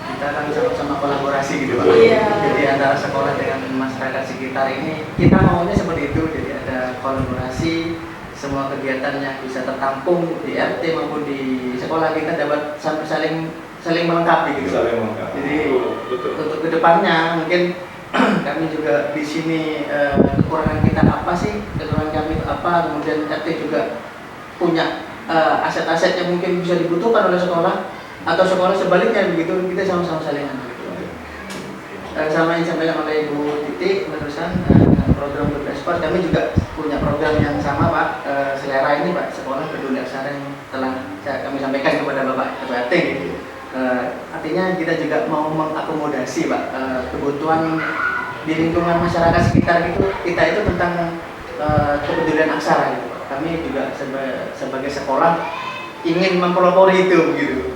Kita kan sama-sama kolaborasi gitu Pak. Iya. Jadi antara sekolah dengan masyarakat sekitar ini kita maunya seperti itu. Jadi ada kolaborasi, semua kegiatan yang bisa tertampung di RT maupun di sekolah kita dapat saling melengkapi gitu. Saling melengkapi. Jadi Betul. untuk kedepannya mungkin kami juga di sini kekurangan kita apa sih, kekurangan kami itu apa, kemudian RT juga punya aset-aset yang mungkin bisa dibutuhkan oleh sekolah atau sekolah sebaliknya begitu, kita sama-sama saling gitu. Sama yang disampaikan oleh Ibu Titi barusan program Beresport, kami juga punya program yang sama Pak, selera ini Pak, sekolah peduli aksara yang telah kami sampaikan kepada Bapak Ketua RT gitu. Artinya kita juga mau mengakomodasi Pak kebutuhan di lingkungan masyarakat sekitar gitu. Kita itu tentang kepedulian aksara gitu. Kami juga sebagai sekolah ingin mempelopori itu begitu.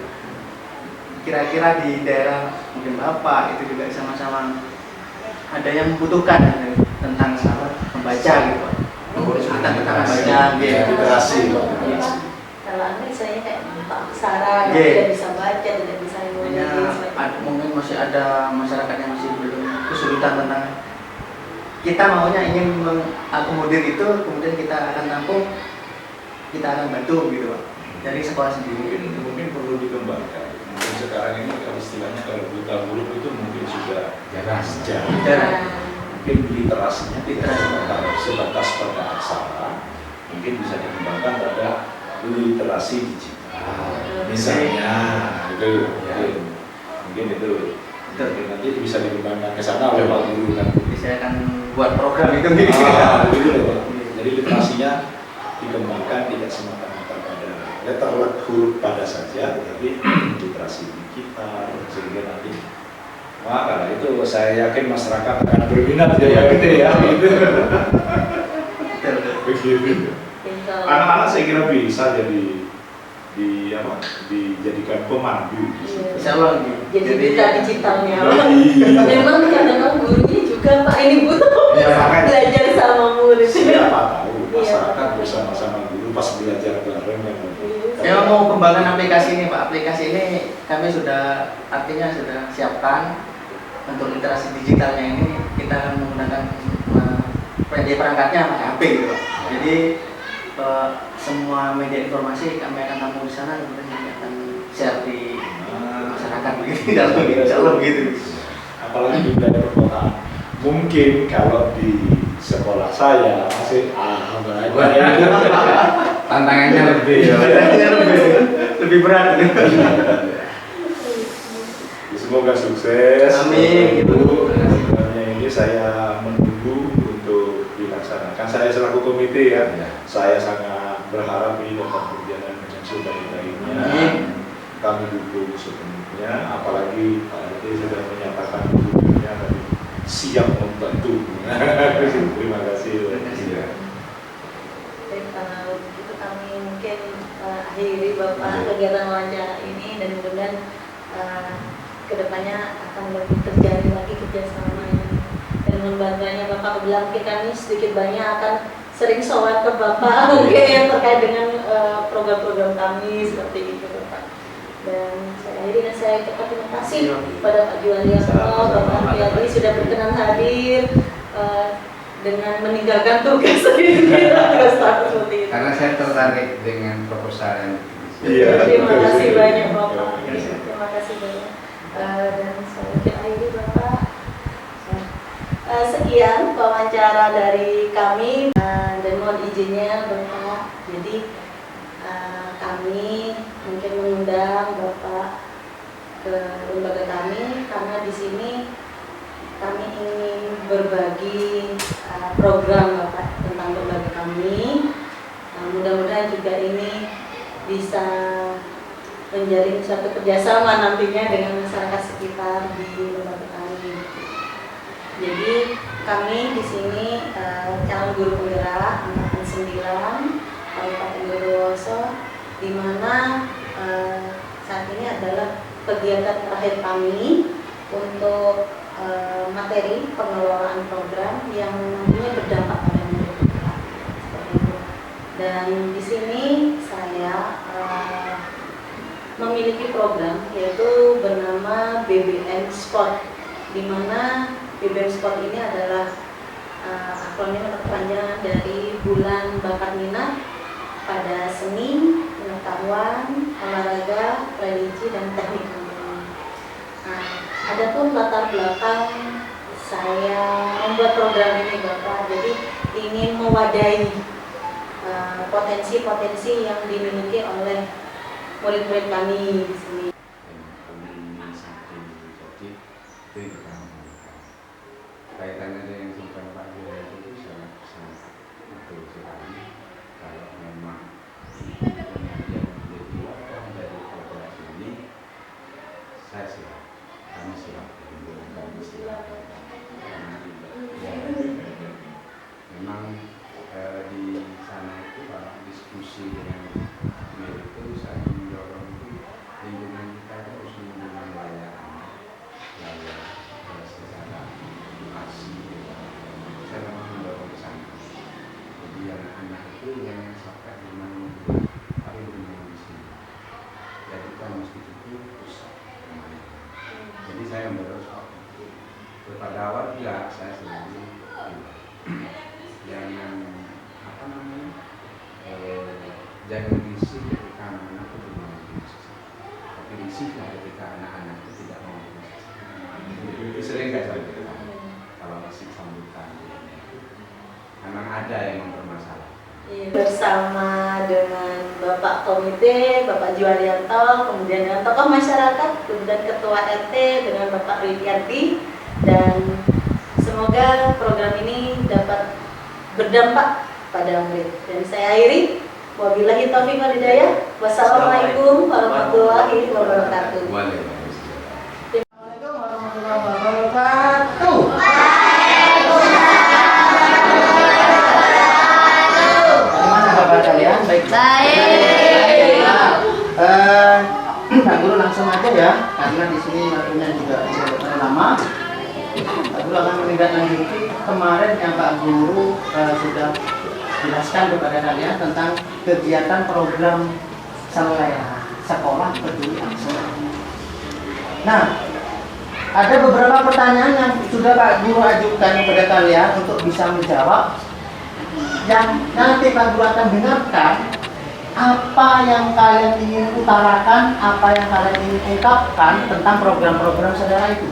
Kira-kira di daerah mungkin Bapak itu juga sama-sama ada yang membutuhkan tentang membaca gitu Pak. Kesulitan tentang membaca, literasi Pak. Kalau Anda saya kayak Pak Sarah tidak bisa baca, tidak bisa menulis. Mungkin masih ada masyarakat yang masih belum kesulitan tentang. Kita maunya ingin mengakomodir itu, kemudian kita akan tampung, kita akan bantu gitu Pak. Dari sekolah sendiri. Mungkin perlu dikembangkan. Mungkin sekarang ini kalau istilahnya kalau buta huruf itu mungkin sudah jarang. Mungkin literasinya tidak sebatas pada aksara, mungkin bisa dikembangkan pada literasi digital. Misalnya, itu mungkin itu. Nanti bisa dikembangkan ke sana oleh Pak Guru kan. Saya akan buat program itu. Gitu loh. Jadi literasinya dikembangkan tidak semata-mata pada letter huruf pada saja, tetapi literasi digital sehingga nanti karena itu saya yakin masyarakat akan berminat ya gitu ya. Begitu. Anak-anak saya kira bisa dijadikan pemandu. Insya Allah. Jadi duta digitalnya. Iya. Memang kadang-kadang gurunya juga Pak ini butuh belajar sama murid. Siapa tahu masyarakat bersama-sama guru pas belajar bareng yang Saya mau kembangkan aplikasi ini Pak. Aplikasi ini kami sudah siapkan untuk literasi digitalnya ini. Kita akan menggunakan perangkatnya HP gitu Pak. Jadi semua media informasi kami akan tampung di sana, kemudian kami akan share di masyarakat begitu. Insya Allah begitu. Apalagi di wilayah perkotaan. Mungkin kalau di sekolah saya masih Tantangannya lebih lebih berat. Semoga sukses. Amin. Sebenarnya ini saya menunggu untuk dilaksanakan. Saya selaku komite ya, saya sangat berharap ini dapat berjalan dengan sebaik-baiknya. Kami dukung sepenuhnya, apalagi Pak RT sudah menyatakan dukungannya dan siap membantu. Terima kasih. Baik, kalau begitu kami mungkin akhiri Bapak kegiatan wawancara ini dan mudah-mudahan kedepannya akan lebih terjalin lagi kerjasamanya dan membantuannya Bapak. Apabila mungkin kami sedikit banyak akan sering sowan ke Bapak mungkin yang terkait dengan program-program kami seperti itu Bapak. Dan saya akhiri dengan saya ucapkan terima kasih kepada Pak Julianto, Bapak Riyadi sudah berkenan hadir dengan meninggalkan tugas tugas status seperti itu. Karena saya tertarik dengan proposal yang Terima kasih banyak Bapak. Terima kasih banyak. Dan saya akhiri Bapak. Sekian wawancara dari kami dan mohon izinnya Bapak. Jadi kami mungkin mengundang Bapak ke lembaga kami karena di sini kami ingin berbagi program Bapak tentang lembaga kami. Mudah-mudahan juga ini bisa menjadi suatu kerjasama nantinya dengan masyarakat sekitar di lembaga kami. Jadi kami di sini calon guru penggerak angkatan 9 Kabupaten Bondowoso, di mana saat ini adalah kegiatan terakhir kami untuk materi pengelolaan program yang nantinya berdampak pada murid kita. Seperti itu. Dan di sini saya memiliki program yaitu bernama BBM Sport, di mana BBM Sport ini adalah akronim atau kepanjangan dari Bulan Bakat Minat pada seni, pengetahuan, olahraga, religi, dan teknik. Adapun latar belakang saya membuat program ini Bapak, jadi ingin mewadahi potensi-potensi yang dimiliki oleh murid-murid kami di sini. Kaitannya dengan yang disampaikan Pak Julianto itu sangat betul sekali. Kalau memang yang menjadi wadah dari kolaborasi ini, saya siap, kami siap, kami siap. Memang di sana itu kalau diskusi dengan Mil itu saya mendorong itu lingkungan kita harus menggunakan layak secara masih saya memang mendorong ke sana. Jadi anak-anak itu yang sampai dengan tapi bermain di sini. Jadi kita mesti itu pusat bermain. Jadi saya mendorong soal itu. Pada awal juga saya sendiri jangan apa namanya jangan risih ketika anak-anak itu bermain di sini. Tapi risihlah ketika anak-anak itu tidak mau di sini. Itu sering nggak sampai kalau masih sambutan memang ada yang bermasalah. Bersama dengan Bapak Komite, Bapak Julianto, kemudian dengan tokoh masyarakat, kemudian Ketua RT dengan Bapak Riyadi, dan semoga program ini dapat berdampak pada murid. Dan saya akhiri, wabillahi taufiq wal hidayah. Wassalamualaikum warahmatullahi wabarakatuh. Assalamualaikum warahmatullahi wabarakatuh. Gimana kabar kalian? Baik. Pak Guru langsung aja ya, karena di sini waktunya juga tidak lama. Pak Guru akan menindaklanjuti kemarin yang Pak Guru sudah jelaskan kepada kalian tentang kegiatan program selera sekolah peduli aksara. Nah, ada beberapa pertanyaan yang sudah Pak Guru ajukan kepada kalian untuk bisa menjawab. Yang nanti Pak Guru akan dengarkan apa yang kalian ingin utarakan, apa yang kalian ingin ungkapkan tentang program-program saudara itu.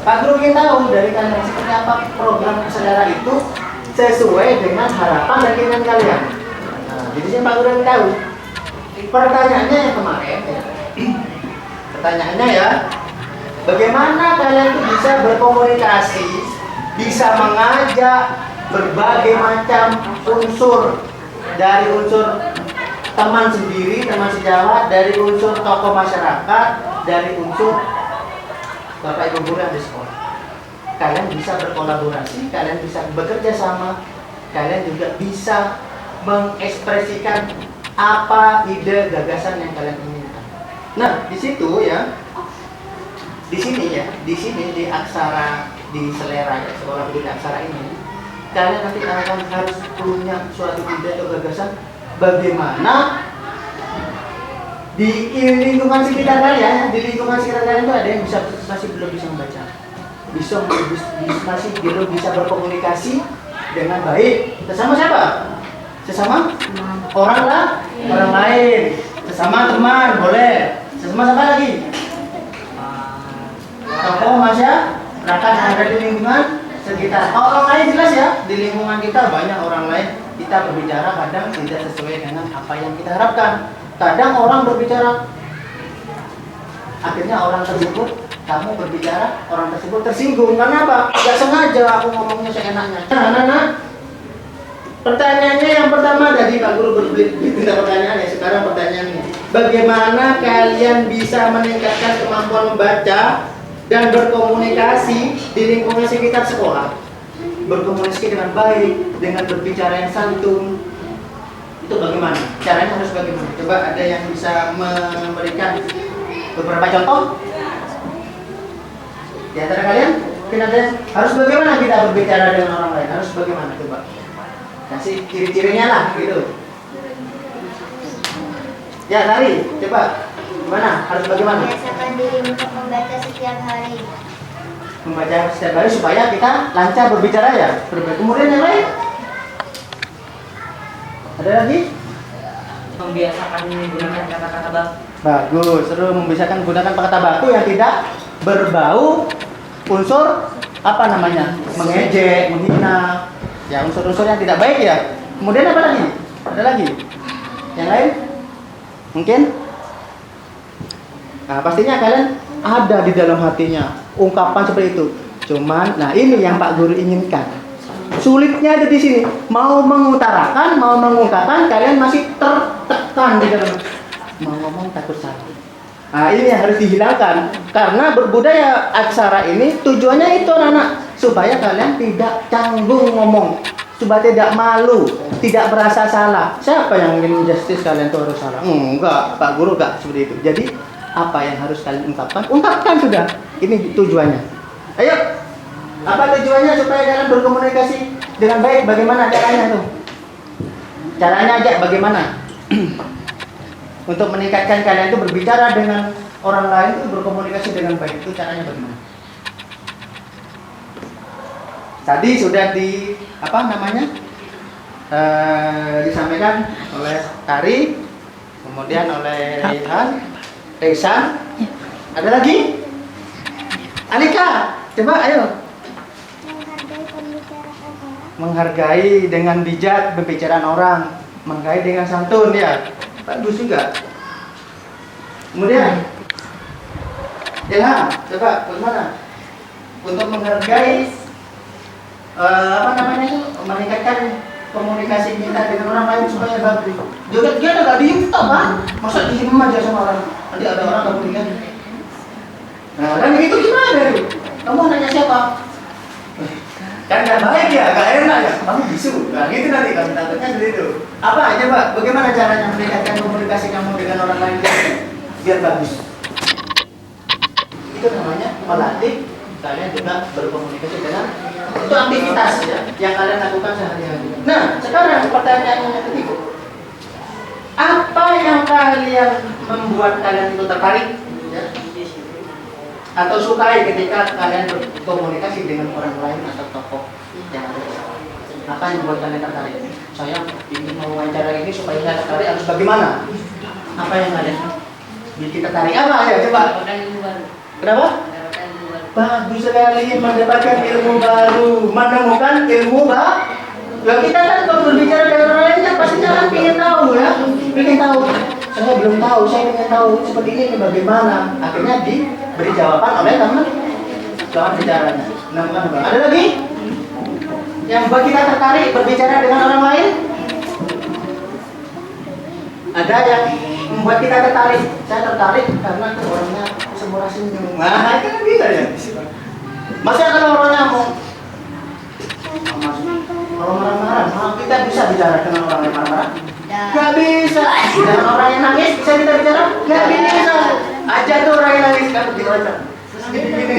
Pak Guru ingin tahu dari kalian seperti apa program saudara itu sesuai dengan harapan dan keinginan kalian. Nah, jadi Pak Guru ingin tahu. Pertanyaannya yang kemarin, pertanyaannya ya, bagaimana kalian itu bisa berkomunikasi, bisa mengajak berbagai macam unsur, dari unsur teman sendiri, teman sejawat, dari unsur tokoh masyarakat, dari unsur Bapak Ibu guru yang di sekolah. Kalian bisa berkolaborasi, kalian bisa bekerja sama, kalian juga bisa mengekspresikan apa ide gagasan yang kalian inginkan. Nah, di situ ya, di sini di aksara, di selera ya, sekolah budaya aksara ini, kalian nanti akan harus punya suatu ide atau gagasan bagaimana di lingkungan sekitar kalian, di lingkungan sekitar kalian itu ada yang masih belum bisa membaca, masih belum bisa berkomunikasi dengan baik. Sesama siapa? Sesama orang lain, sesama teman boleh, sesama siapa lagi? Tokoh masyarakat yang ada di lingkungan sekitar. Orang lain jelas ya, di lingkungan kita banyak orang lain, kita berbicara kadang tidak sesuai dengan apa yang kita harapkan. Kadang orang berbicara, akhirnya orang tersebut, kamu berbicara, orang tersebut tersinggung. Karena apa? Gak sengaja aku ngomongnya seenaknya. Nah, pertanyaannya yang pertama tadi Pak Guru berpindah pertanyaan ya. Sekarang pertanyaannya, bagaimana kalian bisa meningkatkan kemampuan membaca dan berkomunikasi di lingkungan sekitar sekolah? Berkomunikasi dengan baik, dengan berbicara yang santun. Itu bagaimana? Caranya harus bagaimana? Coba ada yang bisa memberikan beberapa contoh? Di antara kalian, mungkin ada yang harus bagaimana kita berbicara dengan orang lain? Harus bagaimana? Coba kasih ciri-cirinya lah gitu. Ya, Tari, coba gimana? Harus bagaimana? Biasakan diri untuk membaca setiap hari. Membaca setiap hari supaya kita lancar berbicara ya. Kemudian yang lain? Ada lagi? Membiasakan menggunakan kata-kata baku. Bagus, terus membiasakan gunakan kata baku yang tidak berbau unsur apa namanya? Mengejek, menghina. Ya, unsur-unsur yang tidak baik ya. Kemudian apa lagi? Ada lagi? Yang lain? Mungkin? Nah, pastinya kalian ada di dalam hatinya ungkapan seperti itu. Cuman, nah ini yang Pak Guru inginkan. Sulitnya ada di sini. Mau mengutarakan, mau mengungkapkan, kalian masih tertekan di dalam. Mau ngomong takut salah. Nah, ini yang harus dihilangkan. Karena berbudaya aksara ini tujuannya itu anak-anak, supaya kalian tidak canggung ngomong, supaya tidak malu, tidak merasa salah. Siapa yang ingin justice kalian itu harus salah? Enggak, Pak Guru enggak seperti itu. Jadi apa yang harus kalian ungkapkan? Ungkapkan sudah. Ini tujuannya. Ayo. Apa tujuannya supaya kalian berkomunikasi dengan baik? Bagaimana caranya tuh? Caranya aja bagaimana? Untuk meningkatkan kalian itu berbicara dengan orang lain itu berkomunikasi dengan baik, itu caranya bagaimana? Tadi sudah disampaikan oleh Tari, kemudian oleh Han, Resan, ada lagi? Alika, coba ayo. Menghargai dengan bijak pembicaraan orang, menghargai dengan santun ya, bagus juga. Kemudian, Ilham, coba bagaimana untuk menghargai meningkatkan komunikasi kita dengan orang lain supaya bagus. Juga dia agak diem tak kan? Masa diem aja sama orang? Nanti ada orang nggak berikan. Nah, dan begitu gimana itu? Kamu nanya siapa? Kan nggak baik ya, nggak enak ya. Kamu bisu. Nah, gitu nanti kamu takutnya seperti itu. Apa aja Pak? Bagaimana caranya meningkatkan komunikasi kamu dengan orang lain biar bagus? Itu namanya melatih kalian juga berkomunikasi dengan itu aktivitas ya yang kalian lakukan sehari-hari. Nah, sekarang pertanyaannya yang ketiga, apa yang kalian membuat kalian itu tertarik ya? Atau sukai ketika kalian berkomunikasi dengan orang lain atau tokoh yang ada? Apa yang membuat kalian tertarik? Saya ingin mewawancara ini supaya saya tertarik harus bagaimana? Apa yang kalian bikin tertarik? Apa ya coba? Kenapa? Bagus sekali mendapatkan ilmu baru, menemukan ilmu baru. Ya kita kan kalau berbicara dengan orang lain kan pastinya kan ingin tahu ya, ingin tahu. Saya belum tahu, saya ingin tahu seperti ini bagaimana. Akhirnya diberi jawaban oleh teman lawan bicaranya. Ada lagi yang buat kita tertarik berbicara dengan orang lain? Ada yang membuat kita tertarik? Saya tertarik karena orangnya semurah senyum. Nah, itu kan bisa ya. Masa kalau orangnya mau marah-marah, kita bisa bicara dengan orang yang marah-marah? Gak bisa. Dengan orang yang nangis bisa kita bicara? Gak bisa. Aja tuh orang yang nangis, kamu gitu aja. Terus gini-gini.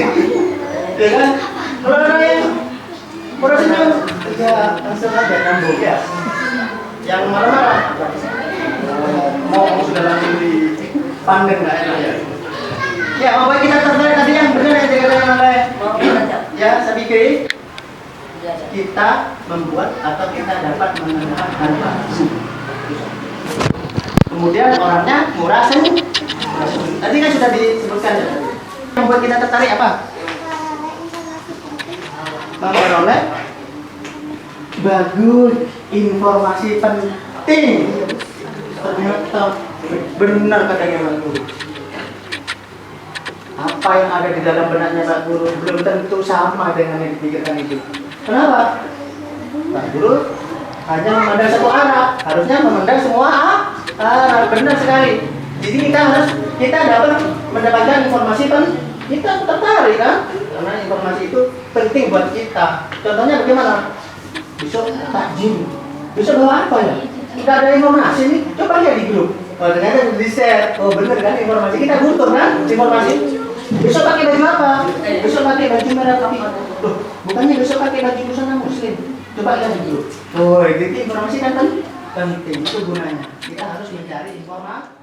Ya kan? Kalau orang yang Prosesnya ya langsung aja nyambung ya. Yang marah-marah mau sudah langsung dipandang nggak enak ya. Ya, Bapak kita tertarik tadi yang benar yang dikatakan oleh ya saya pikir kita membuat atau kita dapat mengenal tanpa. Kemudian orangnya murah sih. Tadi kan sudah disebutkan ya. Yang membuat kita tertarik apa? Memperoleh bagus informasi penting. Ternyata benar katanya Pak Guru. Apa yang ada di dalam benaknya Pak Guru belum tentu sama dengan yang dipikirkan itu. Kenapa? Pak Guru hanya memandang satu arah, harusnya memandang semua arah. Benar sekali. Jadi kita dapat mendapatkan informasi kita tertarik kan? Karena informasi itu penting buat kita. Contohnya bagaimana? Besok takjil. Besok bawa apa ya? Tidak ada informasi nih. Coba lihat di grup. Oh ternyata di share. Oh benar kan informasi kita butuh kan informasi. Besok pakai baju apa? Besok pakai baju merah putih. Loh, bukannya besok pakai baju busana muslim. Coba lihat di grup. Oh, jadi informasi kan penting. Itu gunanya. Kita harus mencari informasi.